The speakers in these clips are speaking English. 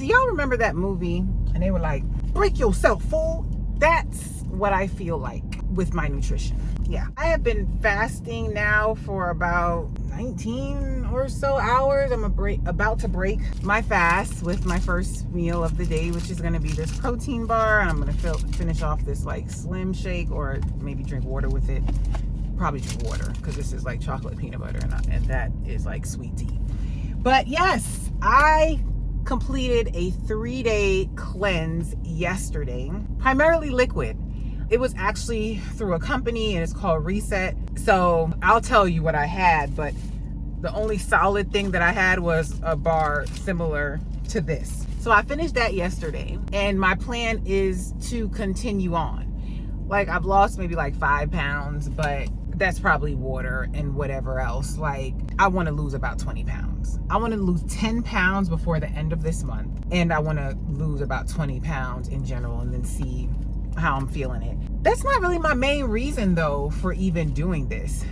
Do y'all remember that movie? And they were like, break yourself, fool. That's what I feel like with my nutrition. Yeah. I have been fasting now for about 19 or so hours. I'm about to break my fast with my first meal of the day, which is going to be this protein bar. And I'm going to finish off this like slim shake, or maybe drink water with it. Probably drink water, because this is like chocolate peanut butter, and that is like sweet tea. But yes, I completed a 3-day cleanse yesterday, primarily liquid. It was actually through a company, and it's called Reset. So I'll tell you what I had, but the only solid thing that I had was a bar similar to this. So I finished that yesterday, and my plan is to continue on. Like, I've lost maybe like 5 pounds, but that's probably water and whatever else. Like, I want to lose about 20 pounds. I want to lose 10 pounds before the end of this month. And I want to lose about 20 pounds in general, and then see how I'm feeling it. That's not really my main reason though for even doing this.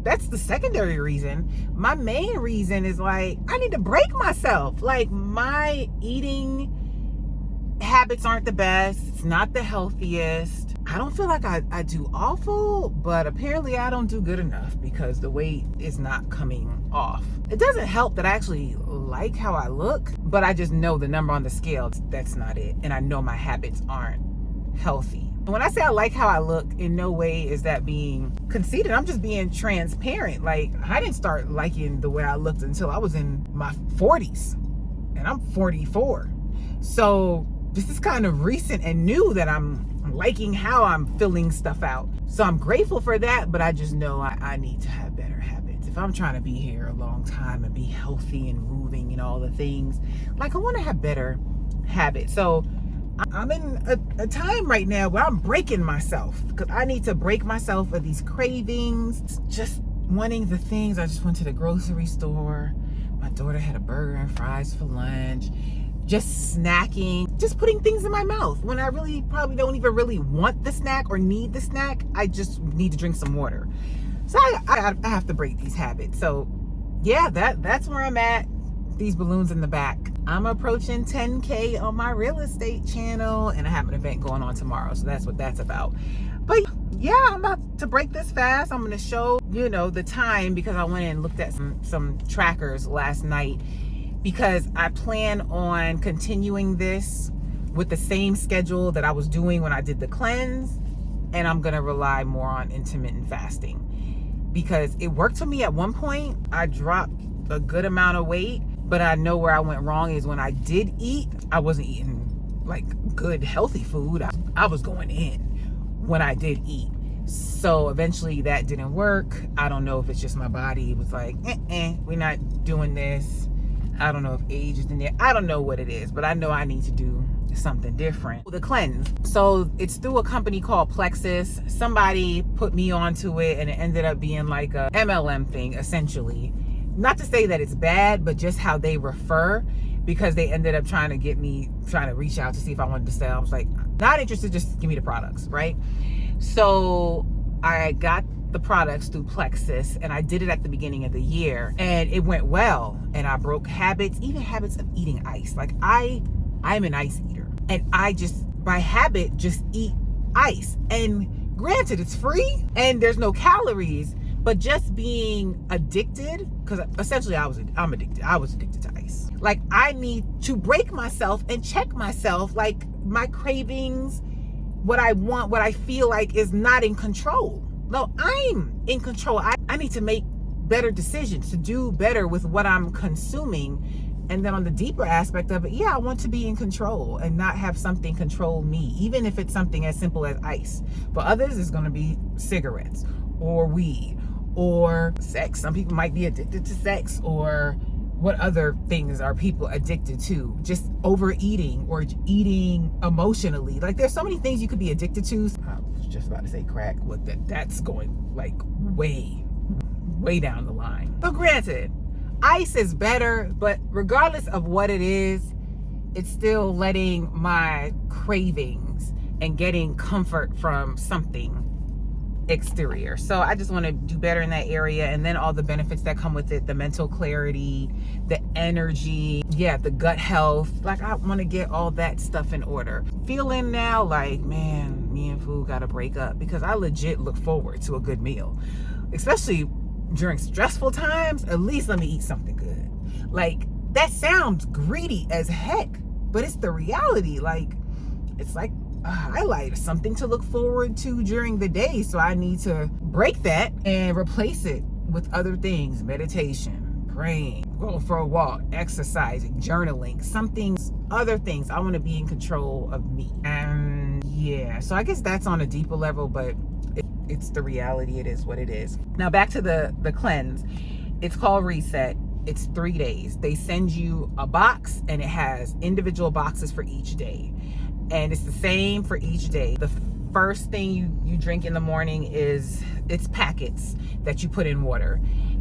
That's the secondary reason. My main reason is like, I need to break myself. Like, my eating habits aren't the best. It's not the healthiest. I don't feel like I do awful, but apparently I don't do good enough because the weight is not coming off. It doesn't help that I actually like how I look, but I just know the number on the scale, that's not it. And I know my habits aren't healthy. When I say I like how I look, in no way is that being conceited. I'm just being transparent. Like, I didn't start liking the way I looked until I was in my 40s, and I'm 44. So this is kind of recent and new that I'm liking how I'm filling stuff out. So I'm grateful for that, but I just know I need to have better habits. If I'm trying to be here a long time and be healthy and moving and all the things, like, I want to have better habits. So I'm in a time right now where I'm breaking myself, because I need to break myself of these cravings, just wanting the things. I just went to the grocery store. My daughter had a burger and fries for lunch. Just snacking, just putting things in my mouth when I really probably don't even really want the snack or need the snack. I just need to drink some water. So I have to break these habits. So yeah, that's where I'm at. These balloons in the back. I'm approaching 10K on my real estate channel, and I have an event going on tomorrow. So that's what that's about. But yeah, I'm about to break this fast. I'm going to show, the time, because I went and looked at some trackers last night, because I plan on continuing this with the same schedule that I was doing when I did the cleanse. And I'm going to rely more on intermittent fasting, because it worked for me at one point. I dropped a good amount of weight, but I know where I went wrong is when I did eat, I wasn't eating like good healthy food. I was going in when I did eat. So eventually that didn't work. I don't know if it's just my body was like, we're not doing this. I don't know if age is in there. I don't know what it is, but I know I need to do something different. The cleanse. So it's through a company called Plexus. Somebody put me onto it, and it ended up being like a MLM thing, essentially. Not to say that it's bad, but just how they refer, because they ended up trying to reach out to see if I wanted to sell. I was like, not interested, just give me the products, right? So I got the products through Plexus, and I did it at the beginning of the year, and it went well, and I broke habits, even habits of eating ice. Like, I'm an ice eater, and I just by habit just eat ice. And granted, it's free and there's no calories, but just being addicted, because essentially I'm addicted. I was addicted to ice. Like, I need to break myself and check myself, like my cravings, what I want, what I feel like is not in control. No, I'm in control. I need to make better decisions, to do better with what I'm consuming. And then on the deeper aspect of it, yeah, I want to be in control and not have something control me, even if it's something as simple as ice. For others, it's going to be cigarettes or weed or sex. Some people might be addicted to sex, or what other things are people addicted to? Just overeating or eating emotionally. Like, there's so many things you could be addicted to. I was just about to say crack. Look, that's going like way down the line. But granted, ice is better, but regardless of what it is, it's still letting my cravings and getting comfort from something exterior. So I just want to do better in that area, and then all the benefits that come with it, the mental clarity, the energy, yeah, the gut health. Like, I want to get all that stuff in order. Feeling now like, man, me and food gotta break up, because I legit look forward to a good meal, especially during stressful times. At least let me eat something good. Like, that sounds greedy as heck, but it's the reality. Like, it's like a highlight, something to look forward to during the day. So I need to break that and replace it with other things: meditation, praying, going for a walk, exercising, journaling, something, other things. I want to be in control of me. And yeah, so I guess that's on a deeper level, but it's the reality. It is what it is. Now back to the cleanse. It's called Reset. It's 3 days. They send you a box, and it has individual boxes for each day. And it's the same for each day. The first thing you drink in the morning it's packets that you put in water,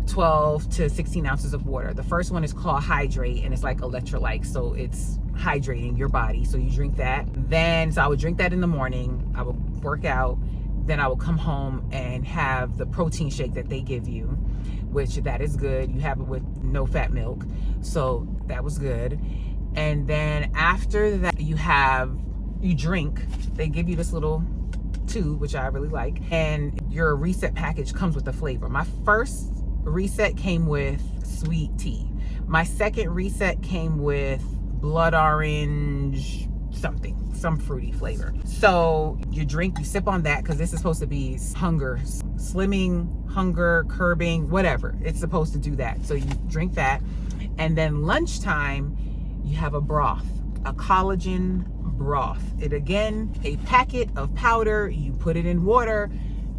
12 to 16 ounces of water. The first one is called Hydrate, and it's like electrolyte, so it's hydrating your body. So you drink that. So I would drink that in the morning. I would work out. Then I would come home and have the protein shake that they give you, which that is good. You have it with no fat milk, so that was good. And then after that, you drink. They give you this little tube, which I really like, and your Reset package comes with a flavor. My first Reset came with sweet tea. My second Reset came with blood orange some fruity flavor. So you drink, you sip on that, because this is supposed to be slimming, hunger curbing, whatever. It's supposed to do that. So you drink that, and then lunchtime you have a broth, a collagen broth. It, again, a packet of powder. You put it in water,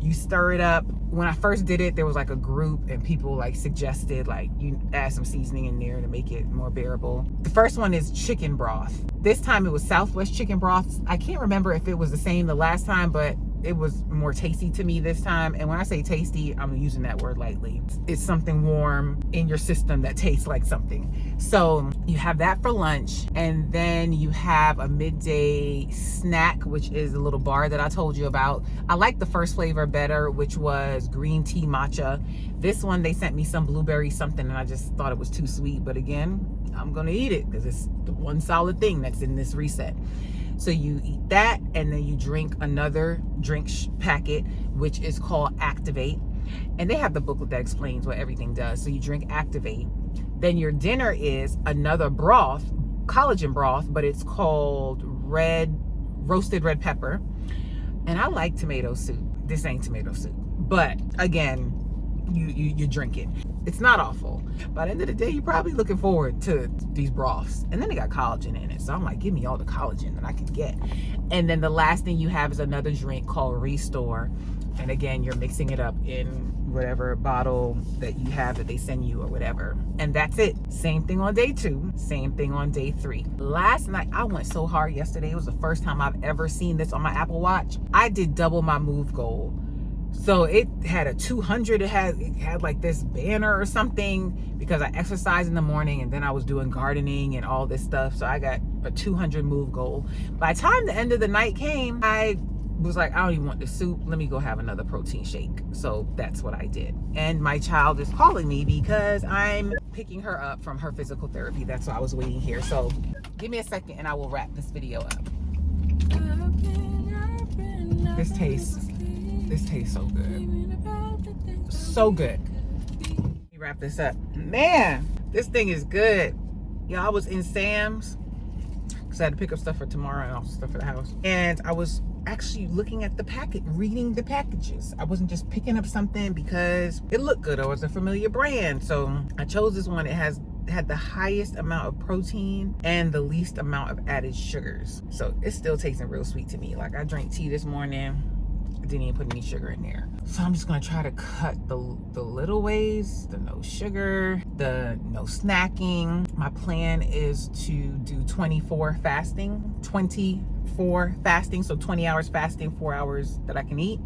you stir it up. When I first did it, there was like a group, and people like suggested like you add some seasoning in there to make it more bearable. The first one is chicken broth. This time it was Southwest chicken broth. I can't remember if it was the same the last time, but it was more tasty to me this time. And when I say tasty, I'm using that word lightly. It's something warm in your system that tastes like something. So you have that for lunch, and then you have a midday snack, which is a little bar that I told you about. I like the first flavor better, which was green tea matcha. This one, they sent me some blueberry something, and I just thought it was too sweet. But again, I'm gonna eat it because it's the one solid thing that's in this Reset. So you eat that, and then you drink another drink packet, which is called Activate. And they have the booklet that explains what everything does. So you drink Activate. Then your dinner is another broth, collagen broth, but it's called roasted red pepper. And I like tomato soup. This ain't tomato soup. But again, you drink it. It's not awful. By the end of the day, you're probably looking forward to these broths. And then they got collagen in it. So I'm like, give me all the collagen that I can get. And then the last thing you have is another drink called Restore. And again, you're mixing it up in whatever bottle that you have that they send you or whatever. And that's it. Same thing on day 2. Same thing on day 3. Last night, I went so hard yesterday. It was the first time I've ever seen this on my Apple Watch. I did double my move goal. So it had a 200. It had like this banner or something, because I exercised in the morning and then I was doing gardening and all this stuff. So I got a 200 move goal. By the time the end of the night came, I was like, I don't even want the soup. Let me go have another protein shake. So that's what I did. And my child is calling me because I'm picking her up from her physical therapy. That's why I was waiting here. So give me a second and I will wrap this video up. This tastes so good. So good. Let me wrap this up. Man, this thing is good. Y'all, I was in Sam's because I had to pick up stuff for tomorrow and also stuff for the house. And I was actually looking at the packet, reading the packages. I wasn't just picking up something because it looked good or was a familiar brand. So I chose this one. It had the highest amount of protein and the least amount of added sugars. So it's still tasting real sweet to me. Like, I drank tea this morning. I didn't even put any sugar in there. So I'm just gonna try to cut the little ways, the no sugar, the no snacking. My plan is to do 24 fasting, so 20 hours fasting, 4 hours that I can eat.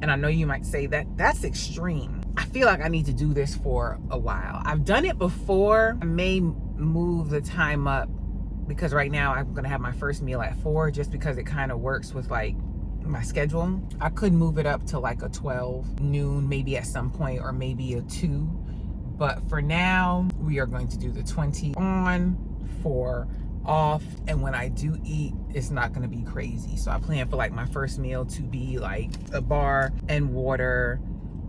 And I know you might say that's extreme. I feel like I need to do this for a while. I've done it before. I may move the time up because right now I'm gonna have my first meal at 4, just because it kind of works with like my schedule. I could move it up to like a 12 noon, maybe at some point, or maybe a 2. But for now, we are going to do the 20 on, 4 off. And when I do eat, it's not going to be crazy. So I plan for like my first meal to be like a bar and water,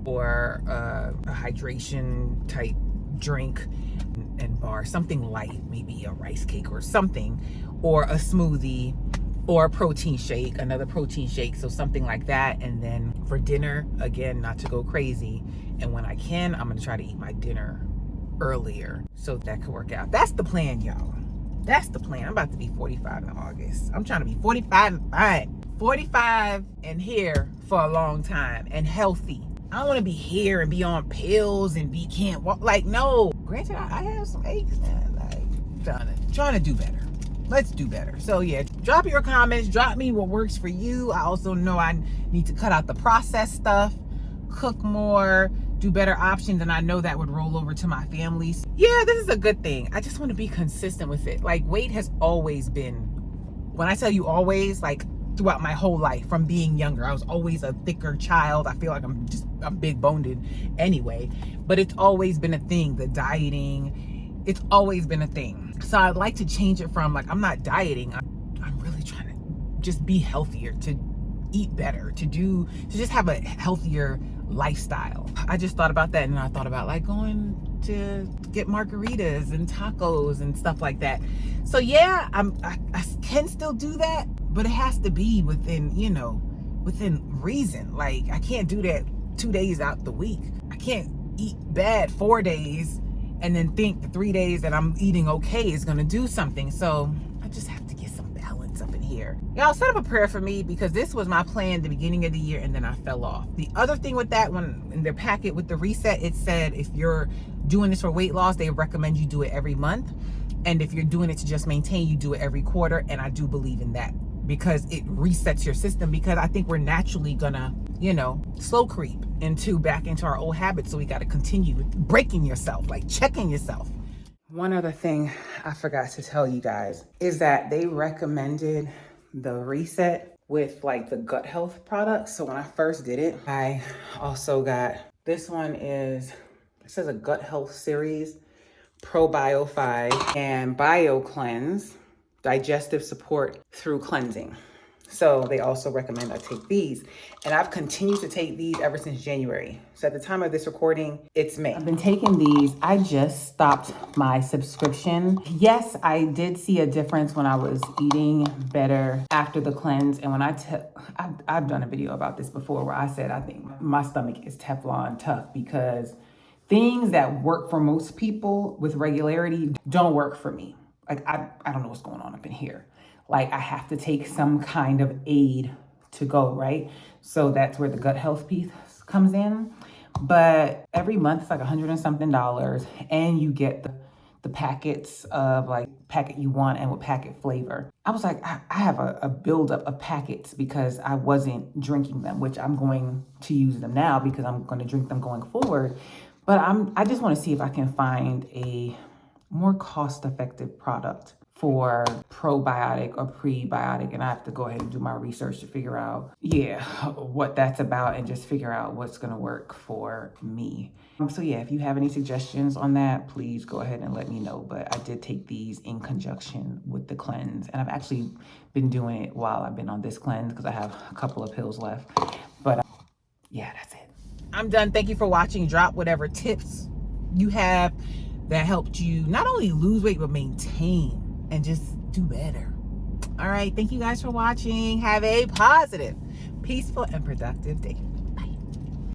or a hydration type drink and bar, something light, maybe a rice cake or something, or a smoothie, or a protein shake, another protein shake, so something like that. And then for dinner, again, not to go crazy, and when I can, I'm gonna try to eat my dinner earlier, so that could work out. That's the plan, y'all. That's the plan. I'm about to be 45 in August. I'm trying to be 45 and fine. 45 and here for a long time and healthy. I don't want to be here and be on pills and can't walk. Like, no. Granted, I have some aches, man. Like, trying to do better. Let's do better. So yeah, drop your comments. Drop me what works for you. I also know I need to cut out the processed stuff, cook more, do better options, and I know that would roll over to my family. Yeah, this is a good thing. I just want to be consistent with it. Like, weight has always been, when I tell you always, like throughout my whole life, from being younger, I was always a thicker child. I feel like I'm big boned anyway, but it's always been a thing. The dieting, it's always been a thing. So I'd like to change it from, like, I'm not dieting. I'm really trying to just be healthier, to eat better, to just have a healthier lifestyle. I just thought about that, and I thought about like going to get margaritas and tacos and stuff like that. So yeah, I can still do that, but it has to be within, within reason. Like, I can't do that 2 days out the week. I can't eat bad 4 days and then think the 3 days that I'm eating okay is gonna do something. So I just have to get some balance up in here. Y'all set up a prayer for me, because this was my plan at the beginning of the year, and then I fell off. The other thing with that, when in their packet with the reset, it said if you're doing this for weight loss, they recommend you do it every month. And if you're doing it to just maintain, you do it every quarter. And I do believe in that, because it resets your system, because I think we're naturally gonna, slow creep back into our old habits. So we got to continue breaking yourself, like checking yourself. One other thing I forgot to tell you guys is that they recommended the reset with like the gut health products. So when I first did it, I also got, this one it says a gut health series, Probio5 and Bio Cleanse, digestive support through cleansing. So they also recommend I take these, and I've continued to take these ever since January. So at the time of this recording, it's May. I've been taking these. I just stopped my subscription. Yes, I did see a difference when I was eating better after the cleanse. And when I've done a video about this before, where I said I think my stomach is Teflon tough, because things that work for most people with regularity don't work for me. Like, I don't know what's going on up in here. Like, I have to take some kind of aid to go, right? So that's where the gut health piece comes in. But every month it's like $100 and something, and you get the packets of like packet you want and with packet flavor. I was like, I have a buildup of packets because I wasn't drinking them, which I'm going to use them now because I'm going to drink them going forward. But I just want to see if I can find a more cost-effective product for probiotic or prebiotic, and I have to go ahead and do my research to figure out, what that's about, and just figure out what's gonna work for me. So yeah, if you have any suggestions on that, please go ahead and let me know. But I did take these in conjunction with the cleanse, and I've actually been doing it while I've been on this cleanse because I have a couple of pills left. But yeah, that's it. I'm done. Thank you for watching. Drop whatever tips you have that helped you not only lose weight, but maintain and just do better. All right. Thank you guys for watching. Have a positive, peaceful, and productive day.